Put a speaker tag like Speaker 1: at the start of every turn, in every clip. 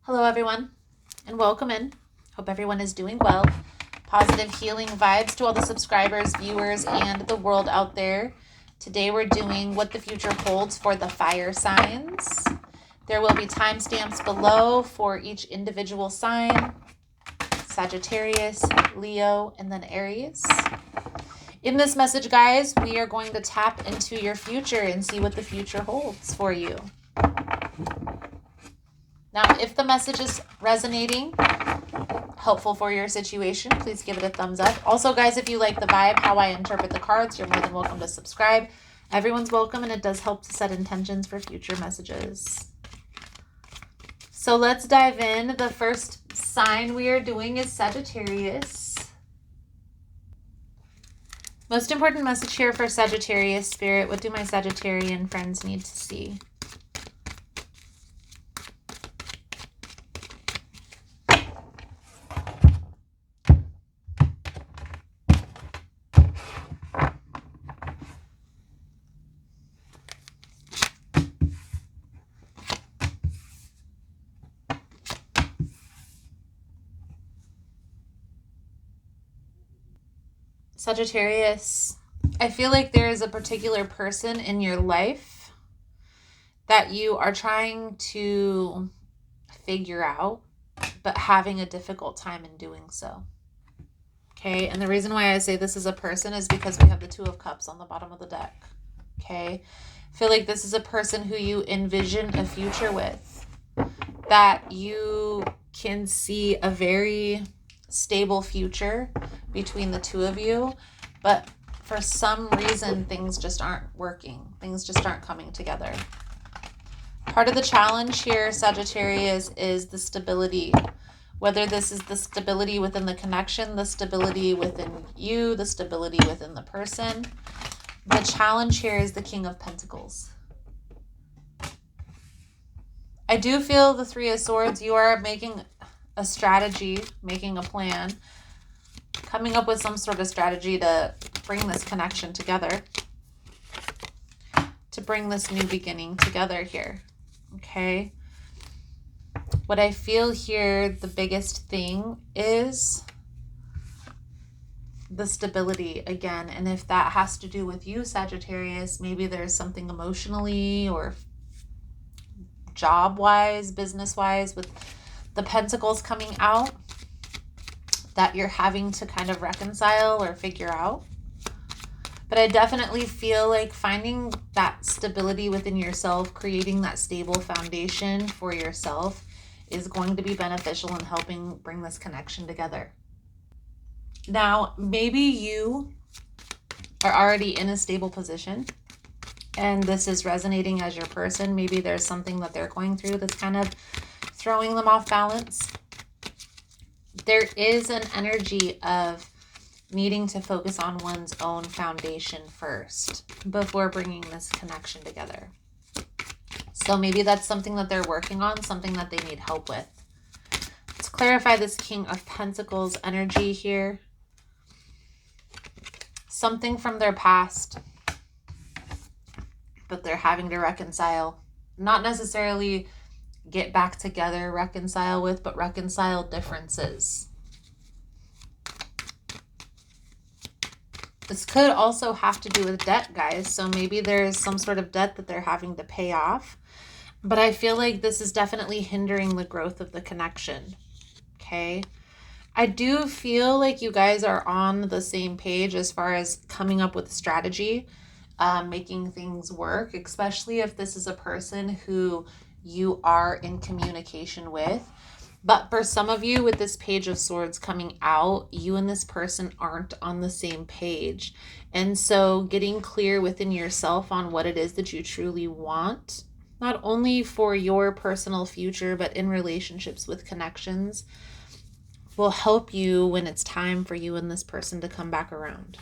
Speaker 1: Hello everyone, and welcome in. Hope everyone is doing well. Positive healing vibes to all the subscribers, viewers, and the world out there. Today we're doing what the future holds for the fire signs. There will be timestamps below for each individual sign: Sagittarius, Leo, and then Aries. In this message, guys, we are going to tap into your future and see what the future holds for you. Now, if the message is resonating, helpful for your situation, please give it a thumbs up. Also, guys, if you like the vibe, how I interpret the cards, you're more than welcome to subscribe. Everyone's welcome, and it does help to set intentions for future messages. So let's dive in. The first sign we are doing is Sagittarius. Most important message here for Sagittarius spirit. What do my Sagittarian friends need to see? Sagittarius, I feel like there is a particular person in your life that you are trying to figure out, but having a difficult time in doing so. Okay, and the reason why I say this is a person is because we have the Two of Cups on the bottom of the deck. Okay, I feel like this is a person who you envision a future with, that you can see a very stable future between the two of you, but for some reason things just aren't working. Things just aren't coming together. Part of the challenge here, Sagittarius, is the stability. Whether this is the stability within the connection, the stability within you, the stability within the person. The challenge here is the King of Pentacles. I do feel the Three of Swords. You are making a strategy, making a plan, coming up with some sort of strategy to bring this connection together, to bring this new beginning together here. Okay. What I feel here, the biggest thing is the stability again. And if that has to do with you, Sagittarius, maybe there's something emotionally or job-wise, business-wise with the Pentacles coming out that you're having to kind of reconcile or figure out. But I definitely feel like finding that stability within yourself, creating that stable foundation for yourself is going to be beneficial in helping bring this connection together. Now, maybe you are already in a stable position and this is resonating as your person. Maybe there's something that they're going through that's kind of throwing them off balance. There is an energy of needing to focus on one's own foundation first before bringing this connection together. So maybe that's something that they're working on, something that they need help with. Let's clarify this King of Pentacles energy here. Something from their past that they're having to reconcile. Not necessarily get back together, reconcile with, but reconcile differences. This could also have to do with debt, guys. So maybe there's some sort of debt that they're having to pay off. But I feel like this is definitely hindering the growth of the connection. Okay. I do feel like you guys are on the same page as far as coming up with a strategy, making things work, especially if this is a person who you are in communication with. But for some of you, with this Page of Swords coming out, you and this person aren't on the same page. And so getting clear within yourself on what it is that you truly want, not only for your personal future, but in relationships with connections, will help you when it's time for you and this person to come back around.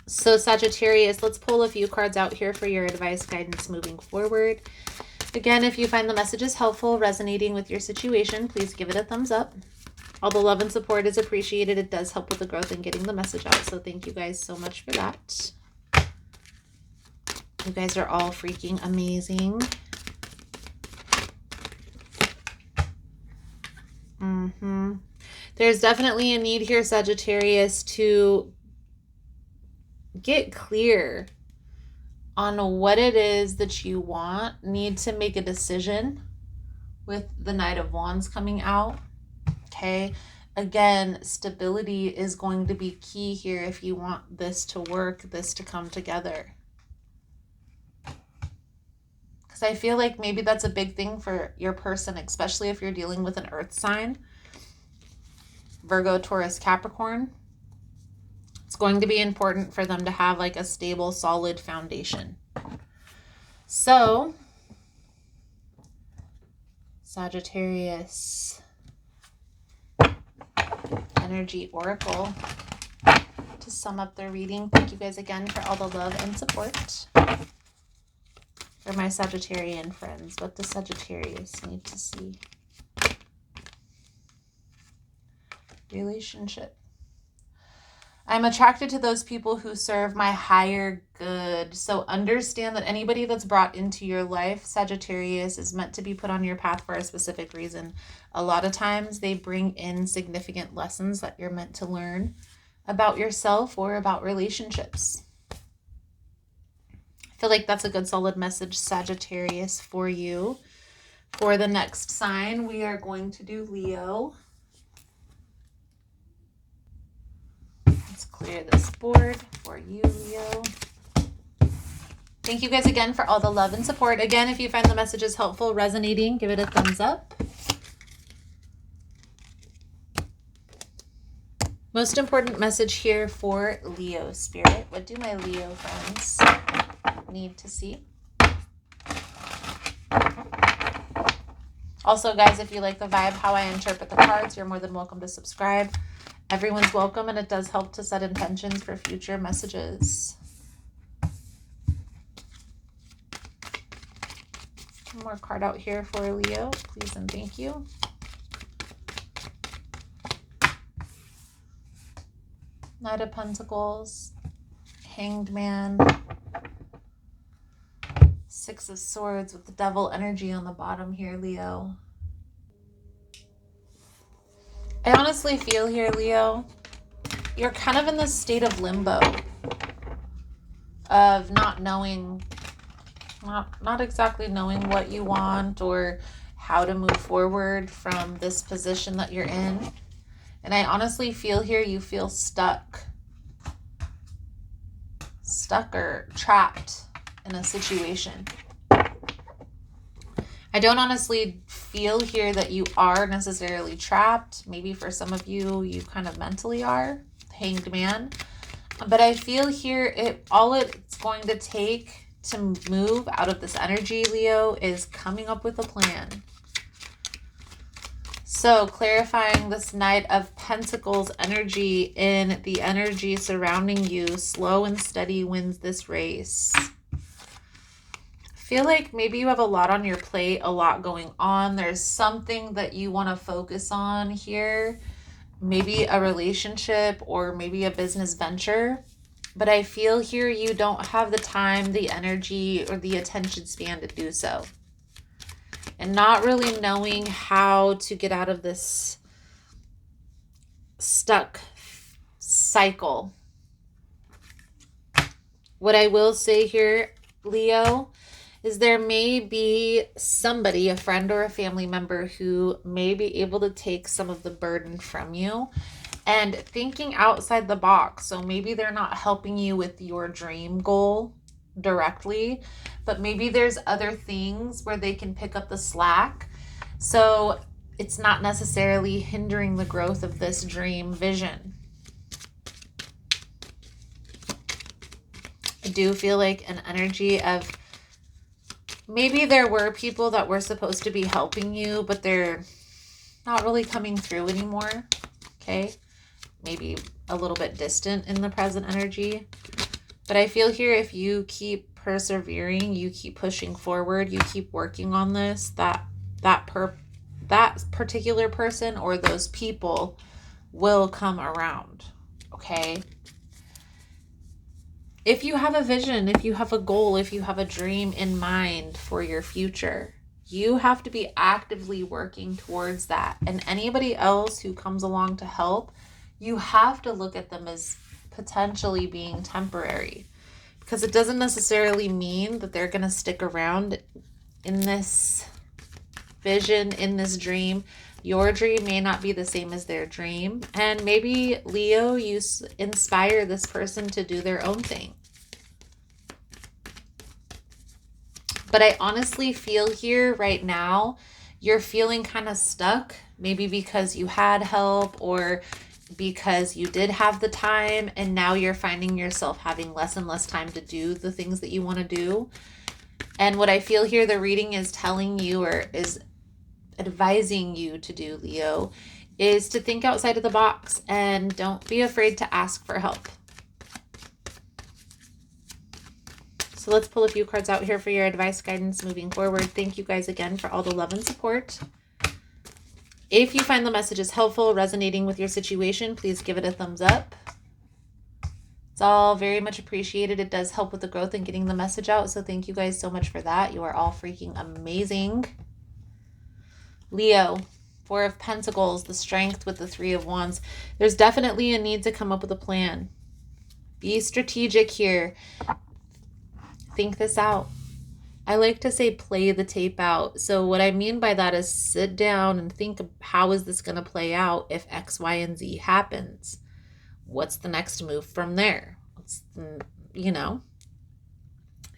Speaker 1: So Sagittarius, let's pull a few cards out here for your advice, guidance moving forward. Again, if you find the messages helpful, resonating with your situation, please give it a thumbs up. All the love and support is appreciated. It does help with the growth and getting the message out. So thank you guys so much for that. You guys are all freaking amazing. There's definitely a need here, Sagittarius, to get clear on what it is that you want. Need to make a decision with the Knight of Wands coming out. Okay. Again, stability is going to be key here if you want this to work, this to come together. Because I feel like maybe that's a big thing for your person, especially if you're dealing with an earth sign. Virgo, Taurus, Capricorn. It's going to be important for them to have like a stable, solid foundation. So, Sagittarius Energy Oracle to sum up their reading. Thank you guys again for all the love and support. For my Sagittarian friends, what does Sagittarius need to see? Relationship. I'm attracted to those people who serve my higher good. So understand that anybody that's brought into your life, Sagittarius, is meant to be put on your path for a specific reason. A lot of times they bring in significant lessons that you're meant to learn about yourself or about relationships. I feel like that's a good solid message, Sagittarius, for you. For the next sign, we are going to do Leo. Let's clear this board for you, Leo. Thank you guys again for all the love and support. Again, if you find the messages helpful, resonating, give it a thumbs up. Most important message here for Leo Spirit. What do my Leo friends need to see? Also, guys, if you like the vibe, how I interpret the cards, you're more than welcome to subscribe. Everyone's welcome, and it does help to set intentions for future messages. One more card out here for Leo, please and thank you. Knight of Pentacles, Hanged Man, Six of Swords with the Devil energy on the bottom here, Leo. I honestly feel here, Leo, you're kind of in this state of limbo of not knowing, not exactly knowing what you want or how to move forward from this position that you're in. And I honestly feel here you feel stuck or trapped in a situation. I don't honestly feel here that you are necessarily trapped. Maybe for some of you, you kind of mentally are, Hanged Man. But I feel here all it's going to take to move out of this energy, Leo, is coming up with a plan. So clarifying this Knight of Pentacles energy in the energy surrounding you, slow and steady wins this race. Feel like maybe you have a lot on your plate, a lot going on. There's something that you want to focus on here, maybe a relationship or maybe a business venture. But I feel here you don't have the time, the energy, or the attention span to do so. And not really knowing how to get out of this stuck cycle. What I will say here, Leo, is there may be somebody, a friend or a family member, who may be able to take some of the burden from you and thinking outside the box. So maybe they're not helping you with your dream goal directly, but maybe there's other things where they can pick up the slack. So it's not necessarily hindering the growth of this dream vision. I do feel like an energy of maybe there were people that were supposed to be helping you, but they're not really coming through anymore. Okay. Maybe a little bit distant in the present energy. But I feel here if you keep persevering, you keep pushing forward, you keep working on this, that particular person or those people will come around. Okay. If you have a vision, if you have a goal, if you have a dream in mind for your future, You have to be actively working towards that. And anybody else who comes along to help, you have to look at them as potentially being temporary, because it doesn't necessarily mean that they're going to stick around in this vision, in this dream. Your dream may not be the same as their dream. And maybe, Leo, you inspire this person to do their own thing. But I honestly feel here right now, you're feeling kind of stuck, maybe because you had help or because you did have the time, and now you're finding yourself having less and less time to do the things that you want to do. And what I feel here, the reading is telling you, or is advising you to do, Leo, is to think outside of the box and don't be afraid to ask for help. So let's pull a few cards out here for your advice, guidance moving forward. Thank you guys again for all the love and support. If you find the messages helpful, resonating with your situation, please give it a thumbs up. It's all very much appreciated. It does help with the growth and getting the message out. So thank you guys so much for that. You are all freaking amazing. Leo, Four of Pentacles, the Strength with the Three of Wands. There's definitely a need to come up with a plan. Be strategic here. Think this out. I like to say play the tape out. So what I mean by that is sit down and think, how is this going to play out if X, Y, and Z happens? What's the next move from there? What's the,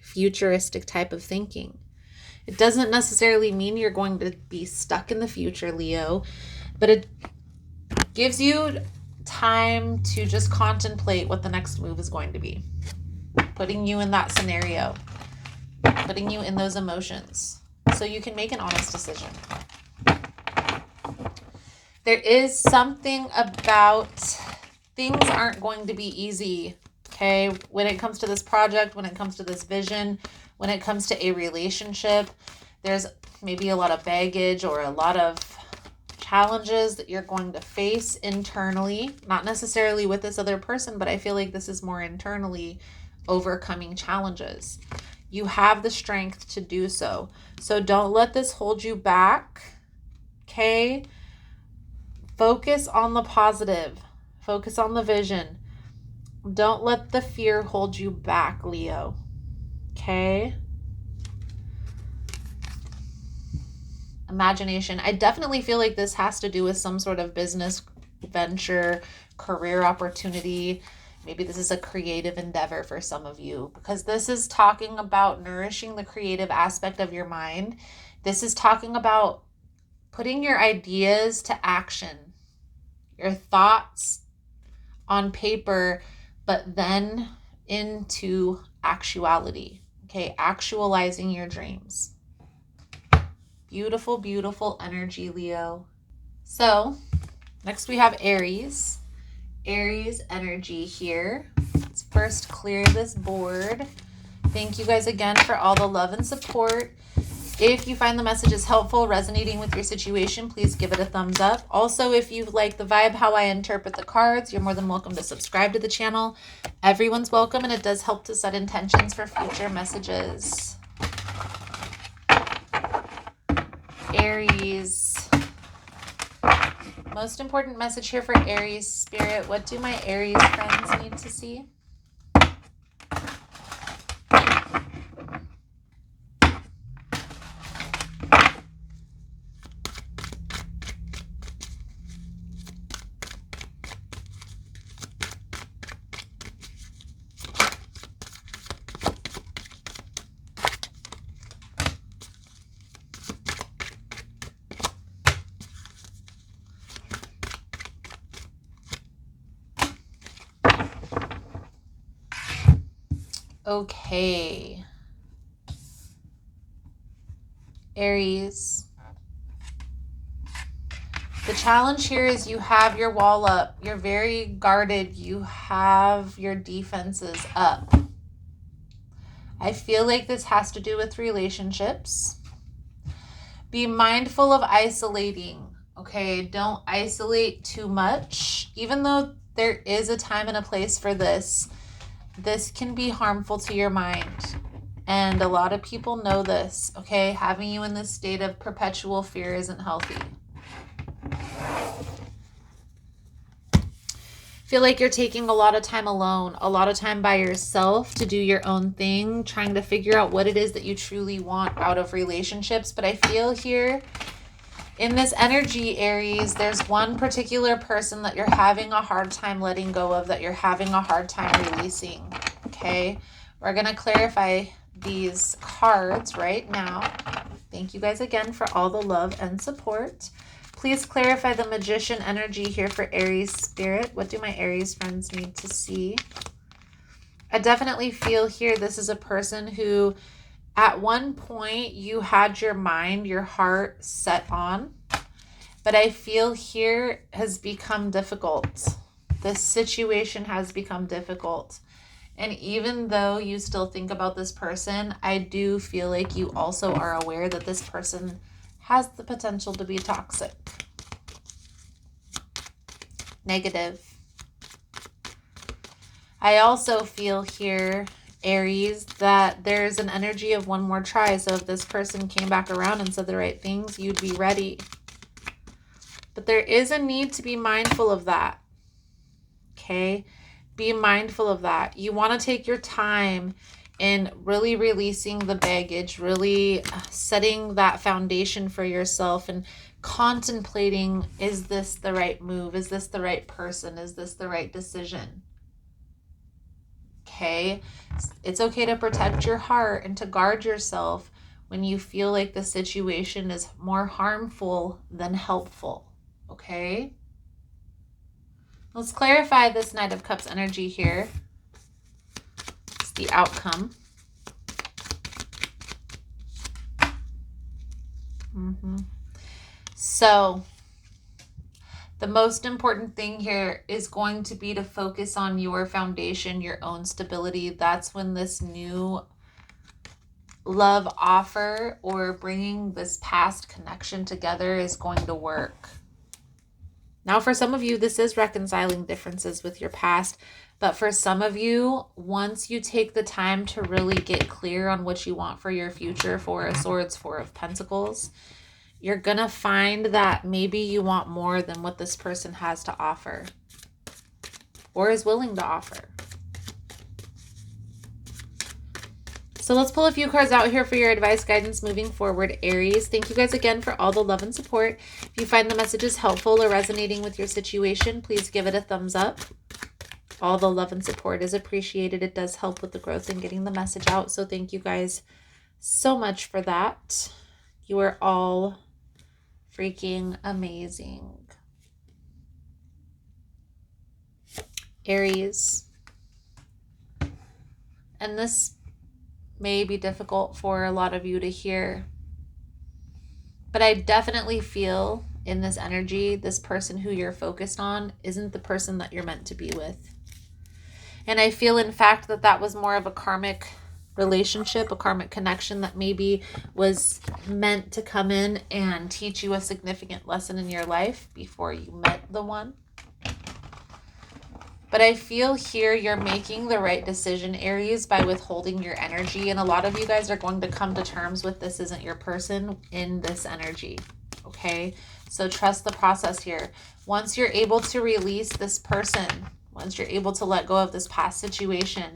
Speaker 1: futuristic type of thinking. It doesn't necessarily mean you're going to be stuck in the future, Leo, but it gives you time to just contemplate what the next move is going to be. Putting you in that scenario, putting you in those emotions so you can make an honest decision. There is something about things aren't going to be easy, okay? When it comes to this project, when it comes to this vision, when it comes to a relationship, there's maybe a lot of baggage or a lot of challenges that you're going to face internally, not necessarily with this other person, but I feel like this is more internally overcoming challenges. You have the strength to do so. So don't let this hold you back, okay? Focus on the positive. Focus on the vision. Don't let the fear hold you back, Leo. Okay? Imagination. I definitely feel like this has to do with some sort of business venture, career opportunity. Maybe this is a creative endeavor for some of you, because this is talking about nourishing the creative aspect of your mind. This is talking about putting your ideas to action, your thoughts on paper, but then into actuality. Okay, actualizing your dreams. Beautiful, beautiful energy, Leo. So next we have Aries. Aries energy here. Let's first clear this board. Thank you guys again for all the love and support. If you find the messages helpful, resonating with your situation, please give it a thumbs up. Also, if you like the vibe, how I interpret the cards, you're more than welcome to subscribe to the channel. Everyone's welcome, and it does help to set intentions for future messages. Aries. Most important message here for Aries spirit. What do my Aries friends need to see? Okay. Aries. The challenge here is you have your wall up. You're very guarded. You have your defenses up. I feel like this has to do with relationships. Be mindful of isolating. Okay, don't isolate too much. Even though there is a time and a place for this, this can be harmful to your mind. And a lot of people know this, okay? Having you in this state of perpetual fear isn't healthy. Feel like you're taking a lot of time alone, a lot of time by yourself to do your own thing, trying to figure out what it is that you truly want out of relationships. But I feel here in this energy, Aries, there's one particular person that you're having a hard time letting go of, that you're having a hard time releasing, okay? We're going to clarify these cards right now. Thank you guys again for all the love and support. Please clarify the Magician energy here for Aries spirit. What do my Aries friends need to see? I definitely feel here this is a person who at one point you had your mind, your heart set on, but I feel here has become difficult. This situation has become difficult. And even though you still think about this person, I do feel like you also are aware that this person has the potential to be toxic, negative. I also feel here, Aries, that there's an energy of one more try. So if this person came back around and said the right things, you'd be ready. But there is a need to be mindful of that, okay? Be mindful of that. You want to take your time in really releasing the baggage, really setting that foundation for yourself and contemplating, is this the right move? Is this the right person? Is this the right decision? Okay? It's okay to protect your heart and to guard yourself when you feel like the situation is more harmful than helpful. Okay? Let's clarify this Knight of Cups energy here. It's the outcome. So the most important thing here is going to be to focus on your foundation, your own stability. That's when this new love offer or bringing this past connection together is going to work. Now, for some of you, this is reconciling differences with your past. But for some of you, once you take the time to really get clear on what you want for your future, Four of Swords, Four of Pentacles, you're going to find that maybe you want more than what this person has to offer or is willing to offer. So let's pull a few cards out here for your advice, guidance moving forward, Aries. Thank you guys again for all the love and support. If you find the messages helpful or resonating with your situation, please give it a thumbs up. All the love and support is appreciated. It does help with the growth and getting the message out. So thank you guys so much for that. You are all freaking amazing. Aries. And this may be difficult for a lot of you to hear, but I definitely feel in this energy, this person who you're focused on isn't the person that you're meant to be with. And I feel, in fact, that that was more of a karmic relationship, a karmic connection that maybe was meant to come in and teach you a significant lesson in your life before you met the one. But I feel here you're making the right decision, Aries, by withholding your energy. And a lot of you guys are going to come to terms with this isn't your person in this energy. Okay? So trust the process here. Once you're able to release this person, once you're able to let go of this past situation,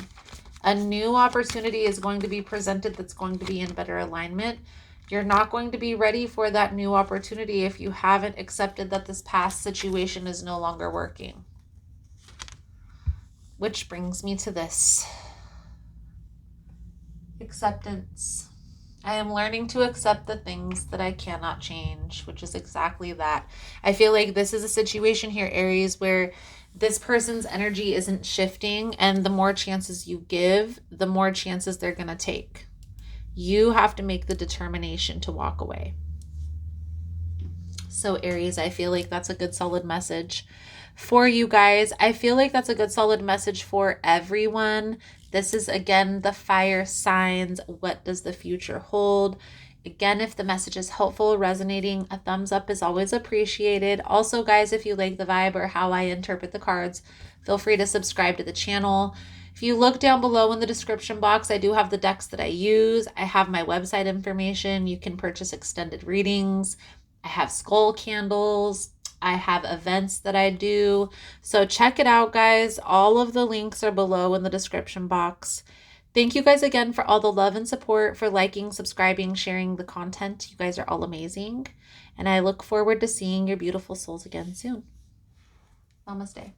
Speaker 1: a new opportunity is going to be presented that's going to be in better alignment. You're not going to be ready for that new opportunity if you haven't accepted that this past situation is no longer working. Which brings me to this. Acceptance. I am learning to accept the things that I cannot change, which is exactly that. I feel like this is a situation here, Aries, where this person's energy isn't shifting, and the more chances you give, the more chances they're going to take. You have to make the determination to walk away. So Aries, I feel like that's a good solid message for you guys. I feel like that's a good solid message for everyone. This is, again, the fire signs. What does the future hold? Again, if the message is helpful, resonating, a thumbs up is always appreciated. Also, guys, if you like the vibe or how I interpret the cards, feel free to subscribe to the channel. If you look down below in the description box, I do have the decks that I use. I have my website information. You can purchase extended readings. I have skull candles. I have events that I do. So check it out, guys. All of the links are below in the description box. Thank you guys again for all the love and support, for liking, subscribing, sharing the content. You guys are all amazing. And I look forward to seeing your beautiful souls again soon. Namaste.